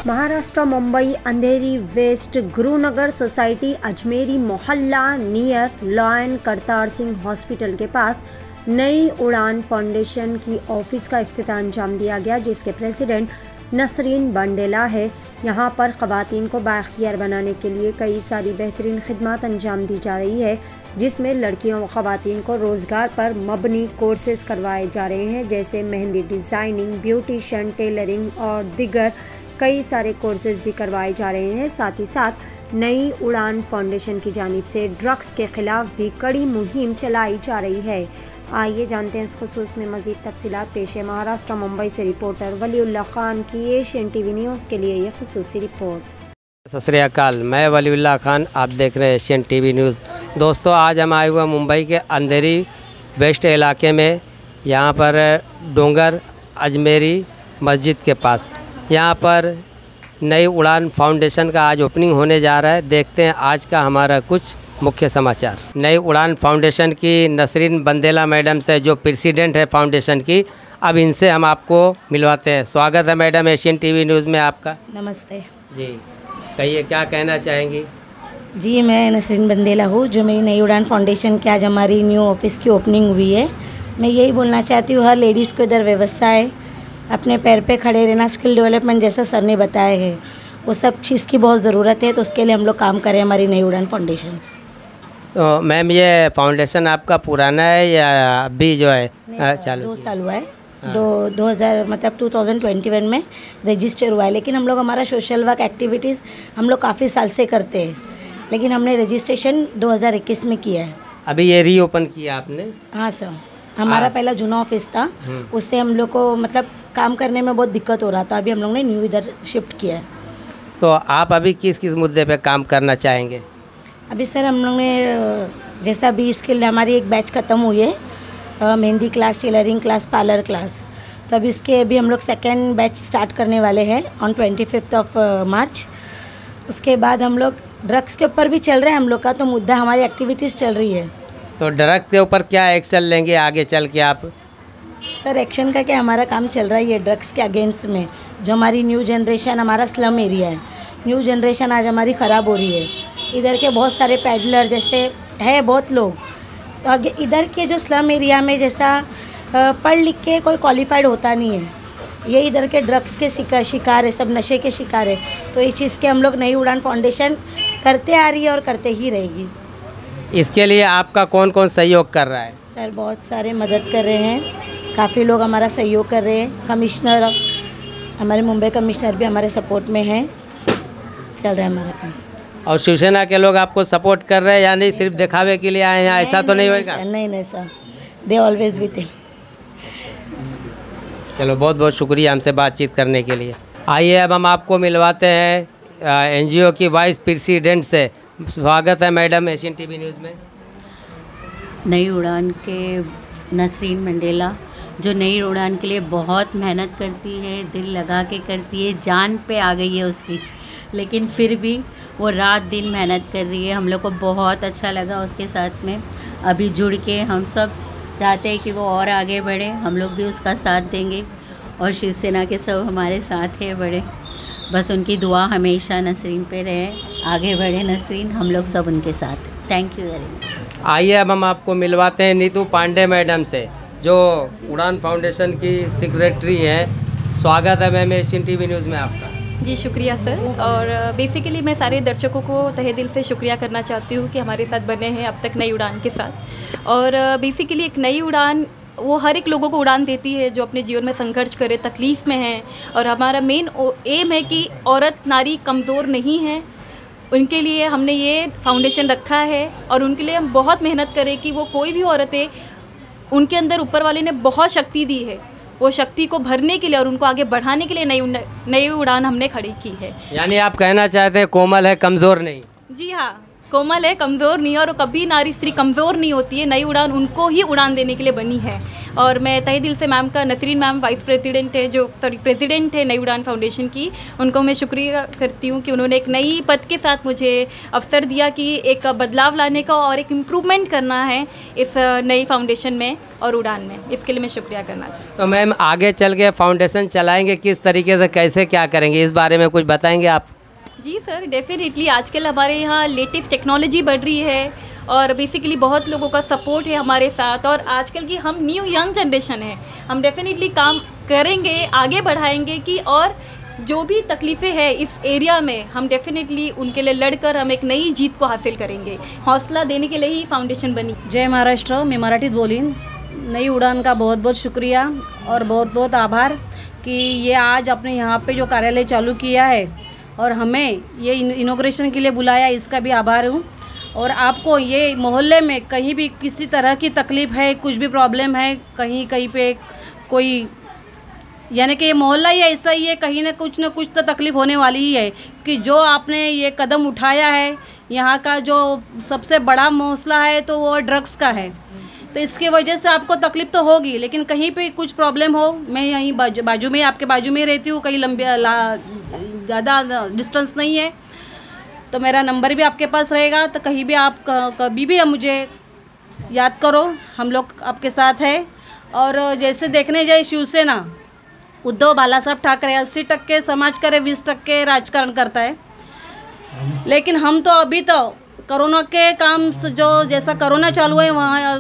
महाराष्ट्र मुंबई अंधेरी waste गुरुनगर society Ajmeri मोहल्ला near lion Kartar Singh hospital के पास नई उड़ान फाउंडेशन की ऑफिस का इफ्तिताह अंजाम दिया गया, जिसके प्रेसिडेंट नसरीन बंडेला है। यहाँ पर ख़वातीन को बाइख्तियार बनाने के लिए कई सारी बेहतरीन खिदमात अंजाम दी जा रही है, जिसमें लड़कियों व ख़वातीन को रोज़गार पर मबनी कोर्सेज़ करवाए जा रहे हैं, जैसे मेहंदी डिज़ाइनिंग, ब्यूटिशियन, टेलरिंग और दीगर कई सारे कोर्सेज़ भी करवाए जा रहे हैं। साथ ही साथ नई उड़ान फाउंडेशन की जानिब से ड्रग्स के ख़िलाफ़ भी कड़ी मुहिम चलाई जा रही है। आइए जानते हैं इस खुसूस में मज़ीद तफसीलात। पेश है महाराष्ट्र मुंबई से रिपोर्टर वलीउल्लाह खान की एशियन टीवी न्यूज़ के लिए ये खुसूसी रिपोर्ट। सत श्री अकाल, मैं वलीउल्लाह खान, आप देख रहे हैं एशियन टीवी न्यूज़। दोस्तों, आज हम आए हुए मुंबई के अंधेरी वेस्ट इलाके में, यहाँ पर डोंगर अजमेरी मस्जिद के पास। यहाँ पर नई उड़ान फाउंडेशन का आज ओपनिंग होने जा रहा है। देखते हैं आज का हमारा कुछ मुख्य समाचार। नई उड़ान फाउंडेशन की नसरीन बंदेला मैडम से, जो प्रेसिडेंट है फाउंडेशन की, अब इनसे हम आपको मिलवाते हैं। स्वागत है मैडम एशियन टीवी न्यूज़ में आपका। नमस्ते जी, कहिए क्या कहना चाहेंगी। जी, मैं नसरीन बंदेला हूँ, जो मेरी नई उड़ान फाउंडेशन की आज हमारी न्यू ऑफिस की ओपनिंग हुई है। मैं यही बोलना चाहती हूँ, हर लेडीज़ को इधर व्यवस्थाएं, अपने पैर पे खड़े रहना, स्किल डेवलपमेंट जैसा सर ने बताया है, वो सब चीज़ की बहुत ज़रूरत है। तो उसके लिए हम लोग काम करें हमारी नई उड़ान फाउंडेशन। तो मैम, ये फाउंडेशन आपका पुराना है या अभी जो है चालू? 2 साल हुआ है। 2000 मतलब 2021 में रजिस्टर हुआ है, लेकिन हम लोग हमारा सोशल वर्क एक्टिविटीज़ हम लोग काफ़ी साल से करते हैं, लेकिन हमने रजिस्ट्रेशन 2021 में किया है। अभी ये रीओपन किया आपने? हाँ सर, हमारा पहला जूना ऑफिस था, उससे हम लोग को मतलब काम करने में बहुत दिक्कत हो रहा था। अभी हम लोग ने न्यू इधर शिफ्ट किया है। तो आप अभी किस किस मुद्दे पे काम करना चाहेंगे? अभी सर हम लोग ने जैसा अभी स्किल हमारी एक बैच ख़त्म हुई है, mehndi class, tailoring class, parlour class. तो अभी इसके अभी हम लोग सेकेंड बैच स्टार्ट करने वाले हैं ऑन 25 ऑफ मार्च। उसके बाद हम लोग ड्रग्स के ऊपर भी चल रहे हैं हम लोग का, तो मुद्दा हमारी एक्टिविटीज़ चल रही है। तो ड्रग्स के ऊपर क्या एक्शन लेंगे आगे चल के आप? सर, एक्शन का क्या, हमारा काम चल रहा है ड्रग्स के अगेंस्ट में। जो हमारी न्यू जनरेशन, हमारा स्लम एरिया है, न्यू जनरेशन आज हमारी ख़राब हो रही है। इधर के बहुत सारे पैडलर जैसे है बहुत लोग, तो आगे इधर के जो स्लम एरिया में जैसा पढ़ लिख के कोई क्वालिफाइड होता नहीं है, ये इधर के ड्रग्स के शिकार है, सब नशे के शिकार है। तो इस चीज़ के हम लोग नई उड़ान फाउंडेशन करते आ रही है और करते ही रहेगी। इसके लिए आपका कौन कौन सहयोग कर रहा है? सर, बहुत सारे मदद कर रहे हैं, काफ़ी लोग हमारा सहयोग कर रहे हैं। कमिश्नर, हमारे मुंबई कमिश्नर भी हमारे सपोर्ट में हैं, चल रहा है हमारा काम। और शिवसेना के लोग आपको सपोर्ट कर रहे हैं या नहीं, सिर्फ दिखावे के लिए आए हैं? ऐसा तो नहीं होगा? नहीं sir, they always with him. चलो, बहुत बहुत शुक्रिया हमसे बातचीत करने के लिए। आइए अब हम आपको मिलवाते हैं एनजीओ की वाइस प्रेसिडेंट से। स्वागत है मैडम एशियन टीवी न्यूज़ में। नई उड़ान के नसरीन मंडेला, जो नई उड़ान के लिए बहुत मेहनत करती है, दिल लगा के करती है, जान पे आ गई है उसकी, लेकिन फिर भी वो रात दिन मेहनत कर रही है। हम लोग को बहुत अच्छा लगा उसके साथ में अभी जुड़ के। हम सब चाहते हैं कि वो और आगे बढ़े, हम लोग भी उसका साथ देंगे और शिवसेना के सब हमारे साथ है बड़े। बस उनकी दुआ हमेशा नसरीन पे रहे, आगे बढ़े नसरीन, हम लोग सब उनके साथ हैं। Thank you very much. आइए अब हम आपको मिलवाते हैं नीतू पांडे मैडम से, जो उड़ान फाउंडेशन की सेक्रेटरी हैं। स्वागत है मैम एशियन टीवी न्यूज़ में आपका। जी शुक्रिया सर। और बेसिकली मैं सारे दर्शकों को तहे दिल से शुक्रिया करना चाहती हूँ कि हमारे साथ बने हैं अब तक नई उड़ान के साथ। और बेसिकली एक नई उड़ान वो हर एक लोगों को उड़ान देती है जो अपने जीवन में संघर्ष करे, तकलीफ़ में है। और हमारा मेन एम है कि औरत नारी कमज़ोर नहीं है, उनके लिए हमने ये फाउंडेशन रखा है और उनके लिए हम बहुत मेहनत करें कि वो कोई भी औरत है, उनके अंदर ऊपर वाले ने बहुत शक्ति दी है, वो शक्ति को भरने के लिए और उनको आगे बढ़ाने के लिए नई उड़ान हमने खड़ी की है। यानी आप कहना चाहते हैं कोमल है, कमज़ोर नहीं? जी हाँ, कोमल है, कमज़ोर नहीं है, और कभी नारी स्त्री कमज़ोर नहीं होती है। नई उड़ान उनको ही उड़ान देने के लिए बनी है। और मैं तहे दिल से मैम का, नसरीन मैम वाइस प्रेसिडेंट है, प्रेसिडेंट है नई उड़ान फाउंडेशन की, उनको मैं शुक्रिया करती हूँ कि उन्होंने एक नई पद के साथ मुझे अवसर दिया कि एक बदलाव लाने का और एक इम्प्रूवमेंट करना है इस नई फाउंडेशन में और उड़ान में। इसके लिए मैं शुक्रिया करना चाहती हूँ। तो मैम आगे चल के फाउंडेशन चलाएंगे किस तरीके से, कैसे क्या करेंगे, इस बारे में कुछ बताएंगे आप? जी सर, डेफिनेटली आजकल हमारे यहाँ लेटेस्ट टेक्नोलॉजी बढ़ रही है और बेसिकली बहुत लोगों का सपोर्ट है हमारे साथ, और आजकल की हम न्यू यंग जनरेशन है, हम डेफिनेटली काम करेंगे, आगे बढ़ाएंगे कि और जो भी तकलीफ़ें हैं इस एरिया में हम डेफिनेटली उनके लिए लड़कर हम एक नई जीत को हासिल करेंगे। हौसला देने के लिए ही फाउंडेशन बनी। जय महाराष्ट्र, मैं मराठीत बोलीन। नई उड़ान का बहुत बहुत शुक्रिया और बहुत बहुत आभार कि ये आज अपने यहाँ पे जो कार्यालय चालू किया है और हमें ये इनॉग्रेशन के लिए बुलाया, इसका भी आभार हूँ। और आपको ये मोहल्ले में कहीं भी किसी तरह की तकलीफ़ है, कुछ भी प्रॉब्लम है, कहीं पे कोई, यानी कि ये मोहल्ला ही ऐसा ही है, कहीं ना कुछ तो तकलीफ़ होने वाली ही है कि जो आपने ये कदम उठाया है, यहाँ का जो सबसे बड़ा मसला है तो वो ड्रग्स का है। तो इसके वजह से आपको तकलीफ़ तो होगी, लेकिन कहीं पे कुछ प्रॉब्लम हो, मैं यहीं बाजू में, आपके बाजू में रहती हूँ, कहीं लंबी ज़्यादा डिस्टेंस नहीं है, तो मेरा नंबर भी आपके पास रहेगा। तो कहीं भी आप कभी भी मुझे याद करो, हम लोग आपके साथ हैं। और जैसे देखने जाए शिवसेना, उद्धव बालासाहेब ठाकरे 80% समाज करे, 20% राजकारण करता है, लेकिन हम तो अभी तो कोरोना के काम से, जो जैसा कोरोना चालू है वहाँ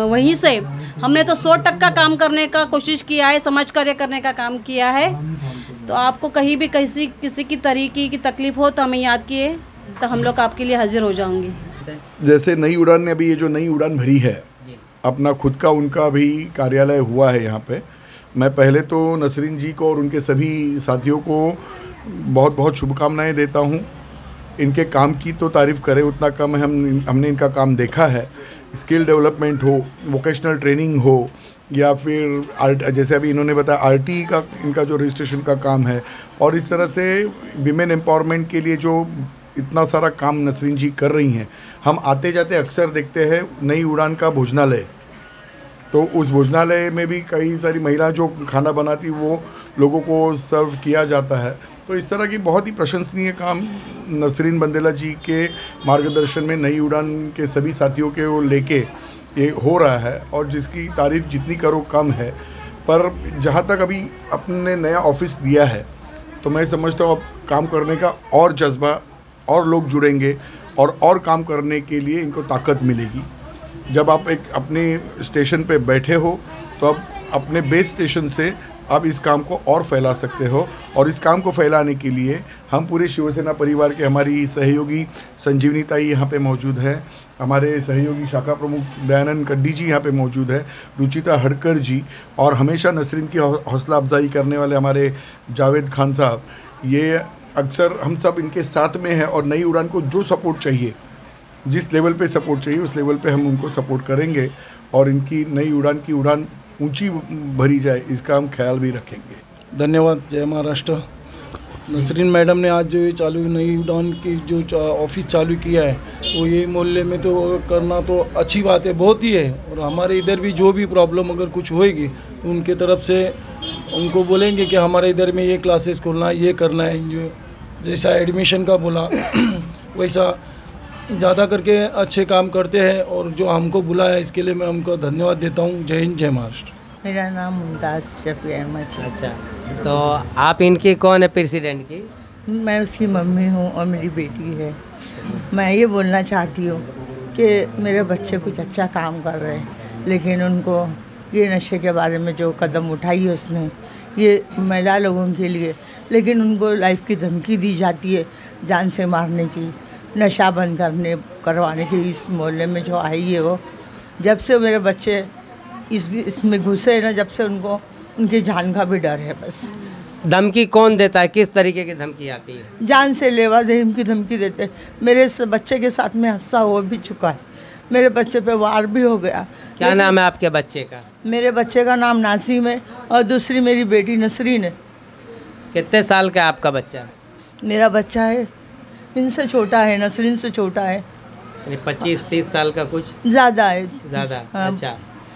वहीं से हमने तो 100% काम करने का कोशिश किया है, समाज कार्य करने का काम किया है। तो आपको कहीं भी किसी की तरीके की तकलीफ़ हो तो हमें याद किए, तो हम लोग आपके लिए हाजिर हो जाएंगे। जैसे नई उड़ान ने अभी ये जो नई उड़ान भरी है, अपना खुद का उनका भी कार्यालय हुआ है यहाँ पे। मैं पहले तो नसरीन जी को और उनके सभी साथियों को बहुत बहुत शुभकामनाएं देता हूँ। इनके काम की तो तारीफ़ करें उतना कम है। हमने इनका काम देखा है, स्किल डेवलपमेंट हो, वोकेशनल ट्रेनिंग हो, या फिर जैसे अभी इन्होंने बताया आरटी का इनका जो रजिस्ट्रेशन का काम है, और इस तरह से विमेन एम्पावरमेंट के लिए जो इतना सारा काम नसरीन जी कर रही हैं। हम आते जाते अक्सर देखते हैं नई उड़ान का भोजनालय, तो उस भोजनालय में भी कई सारी महिला जो खाना बनाती वो लोगों को सर्व किया जाता है। तो इस तरह की बहुत ही प्रशंसनीय काम नसरीन मंडेला जी के मार्गदर्शन में नई उड़ान के सभी साथियों के वो लेके ये हो रहा है, और जिसकी तारीफ़ जितनी करो कम है। पर जहाँ तक अभी अपने नया ऑफिस दिया है, तो मैं समझता हूँ अब काम करने का और जज्बा, और लोग जुड़ेंगे और काम करने के लिए इनको ताकत मिलेगी। जब आप एक अपने स्टेशन पे बैठे हो तो अब अपने बेस स्टेशन से आप इस काम को और फैला सकते हो, और इस काम को फैलाने के लिए हम पूरे शिवसेना परिवार के, हमारी सहयोगी संजीवनी ताई यहाँ पे मौजूद है, हमारे सहयोगी शाखा प्रमुख दयानंद कड्डी जी यहाँ पे मौजूद है, रुचिता हड़कर जी, और हमेशा नसरीन की हौसला अफजाई करने वाले हमारे जावेद खान साहब। ये अक्सर हम सब इनके साथ में हैं, और नई उड़ान को जो सपोर्ट चाहिए, जिस लेवल पे सपोर्ट चाहिए उस लेवल पे हम उनको सपोर्ट करेंगे, और इनकी नई उड़ान की उड़ान ऊंची भरी जाए, इसका हम ख्याल भी रखेंगे। धन्यवाद। जय महाराष्ट्र। नसरीन मैडम ने आज जो ये चालू नई उड़ान की जो ऑफिस चालू किया है, वो ये मोहल्ले में तो करना तो अच्छी बात है, बहुत ही है। और हमारे इधर भी जो भी प्रॉब्लम अगर कुछ होएगी तो उनके तरफ से उनको बोलेंगे कि हमारे इधर में ये क्लासेस खोलना है, ये करना है। जो जैसा एडमिशन का बोला वैसा ज़्यादा करके अच्छे काम करते हैं, और जो हमको बुलाया इसके लिए मैं हमको धन्यवाद देता हूँ। जय हिंद, जय महाराष्ट्र। मेरा नाम मुमताज़ शफी अहमद है। अच्छा, तो आप इनकी कौन है प्रेसिडेंट की? मैं उसकी मम्मी हूँ और मेरी बेटी है। मैं ये बोलना चाहती हूँ कि मेरे बच्चे कुछ अच्छा काम कर रहे हैं, लेकिन उनको ये नशे के बारे में जो कदम उठाई है उसने, ये महिला लोगों के लिए, लेकिन उनको लाइफ की धमकी दी जाती है जान से मारने की, नशा बंद करवाने की। इस मोहल्ले में जो आई है वो, जब से मेरे बच्चे इसमें घुसे हैं ना, जब से उनको उनकी जान का भी डर है। बस धमकी कौन देता है, किस तरीके की धमकी आती है? जान से लेवा देने की धमकी देते हैं। मेरे बच्चे के साथ में हादसा हो भी चुका है, मेरे बच्चे पे वार भी हो गया। क्या नाम है आपके बच्चे का? मेरे बच्चे का नाम नासिम है, और दूसरी मेरी बेटी नसरीन है। कितने साल का है आपका बच्चा? मेरा बच्चा है इनसे छोटा है, नसरीन से छोटा है। 25-30 साल का कुछ ज़्यादा है। ज़्यादा? हाँ। अच्छा,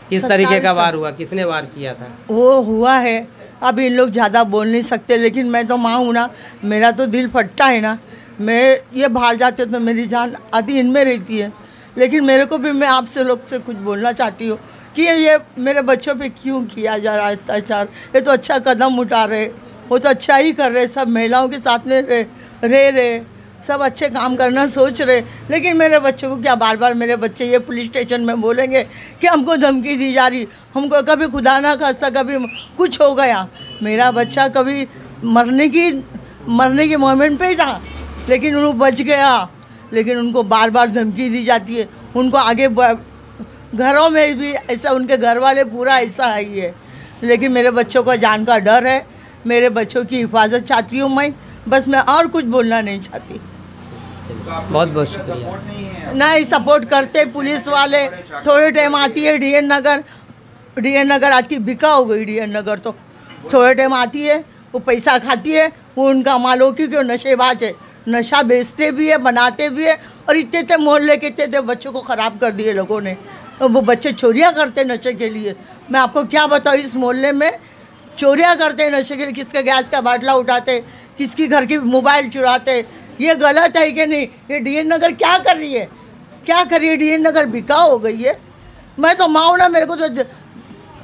किस तरीके का वार हुआ, किसने वार किया था? वो हुआ है, अब इन लोग ज़्यादा बोल नहीं सकते, लेकिन मैं तो माँ हूँ ना, मेरा तो दिल फटता है ना। मैं ये बाहर जाते तो मेरी जान आधी इनमें रहती है, लेकिन मेरे को भी, मैं आपसे लोग से कुछ बोलना चाहती हूँ कि ये मेरे बच्चों पे क्यों किया जा रहा है अत्याचार। ये तो अच्छा कदम उठा रहे, वो तो अच्छा ही कर रहे, सब महिलाओं के साथ में रह रहे, सब अच्छे काम करना सोच रहे, लेकिन मेरे बच्चों को क्या, बार बार मेरे बच्चे ये पुलिस स्टेशन में बोलेंगे कि हमको धमकी दी जा रही, हमको कभी खुदा ना खास्ता कभी कुछ हो गया। मेरा बच्चा कभी मरने की मोमेंट पे ही था, लेकिन वो बच गया, लेकिन उनको बार बार धमकी दी जाती है। उनको आगे घरों में भी ऐसा, उनके घर वाले पूरा ऐसा है ये, लेकिन मेरे बच्चों को जान का डर है, मेरे बच्चों की हिफाजत चाहती हूँ मैं, बस मैं और कुछ बोलना नहीं चाहती। बहुत बहुत शुक्रिया। नहीं सपोर्ट करते पुलिस वाले, थोड़े टाइम आती है डीएन नगर आती, बिका हो गई डीएन नगर, तो थोड़े टाइम आती है, वो पैसा खाती है, वो उनका मालो क्योंकि वो नशेबाज है, नशा बेचते भी है, बनाते भी है, और इतने मोहल्ले के इतने बच्चों को ख़राब कर दिए लोगों ने। वो बच्चे चोरियाँ करते नशे के लिए, मैं आपको क्या बताऊँ, इस मोहल्ले में चोरियाँ करते नशे के लिए, किसका गैस का बाटला उठाते, किसकी घर की मोबाइल चुराते। ये गलत है कि नहीं? ये डीएन नगर क्या कर रही है, क्या कर रही है? डीएन नगर बिका हो गई है। मैं तो माँ हूँ ना, मेरे को तो,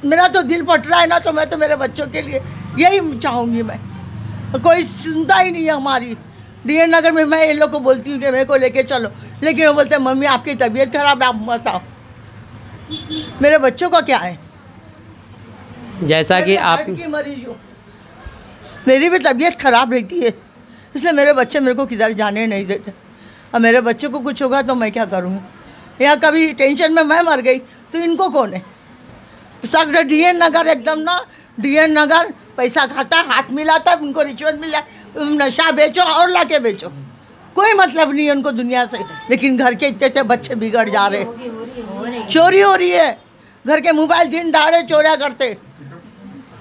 मेरा तो दिल फट रहा है ना, तो मैं तो मेरे बच्चों के लिए यही चाहूँगी। मैं, कोई सुनता ही नहीं है हमारी डीएन नगर में। मैं इन लोग को बोलती हूँ कि मेरे को लेके चलो, लेकिन वो बोलते हैं मम्मी आपकी तबीयत खराब है, आप मत आओ। मेरे बच्चों का क्या है? जैसा कि आप की मरीज हूँ, मेरी भी तबीयत खराब रहती है, इसलिए मेरे बच्चे मेरे को किधर जाने नहीं देते। अब मेरे बच्चे को कुछ होगा तो मैं क्या करूँगी? या कभी टेंशन में मैं मर गई तो इनको कौन है? सख्त डीएन नगर एकदम ना, डीएन नगर पैसा खाता है, हाथ मिलाता है, उनको रिश्वत मिल जाए, नशा बेचो और लाके बेचो, कोई मतलब नहीं है उनको दुनिया से। लेकिन घर के इतने बच्चे बिगड़ जा रहे, चोरी हो रही है, घर के मोबाइल दिन दहाड़े चोरिया करते,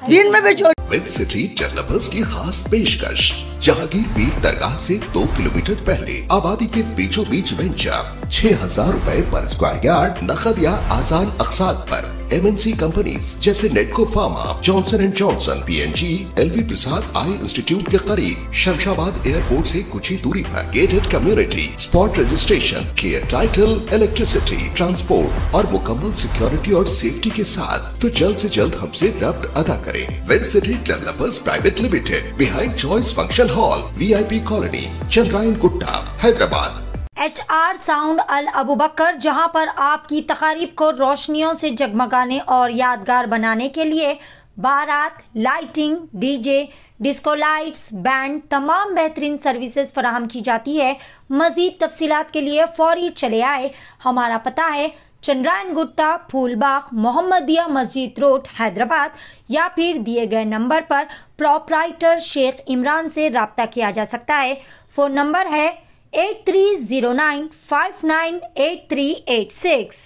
दिन में भी चोरी। विद सिटी डेवलपर्स की खास पेशकश, जहांगीर पीर दरगाह से 2 किलोमीटर पहले आबादी के बीचों बीच वेंचर, 6,000 रुपए पर स्क्वायर यार्ड, नकद या आसान अक़सात पर। MNC कंपनीज जैसे Natco Pharma, Johnson and Johnson, PNG, LV Prasad eye institute के करीब, शमशाबाद एयरपोर्ट से कुछ ही दूरी पर। Gated community, spot registration, clear title, electricity, transport और मुकम्मल सिक्योरिटी और सेफ्टी के साथ। तो जल्द से जल्द हमसे रब्त अदा करें। विद city developers private limited, behind choice function hall, VIP colony, Chandrayangutta, Hyderabad. HR साउंड अल अबूबकर, जहां पर आपकी तकारीब को रोशनियों से जगमगाने और यादगार बनाने के लिए बारात, lighting, DJ, disco lights, band, तमाम बेहतरीन सर्विसेज फराहम की जाती है। मजीद तफसीलात के लिए फौरी चले आए। हमारा पता है चंद्रायन गुट्टा, फूलबाग, मोहम्मदिया मस्जिद रोड, हैदराबाद, या फिर दिए गए नंबर पर प्रोपराइटर शेख इमरान से रब्ता किया जा सकता है। फ़ोन नंबर है 8309598386।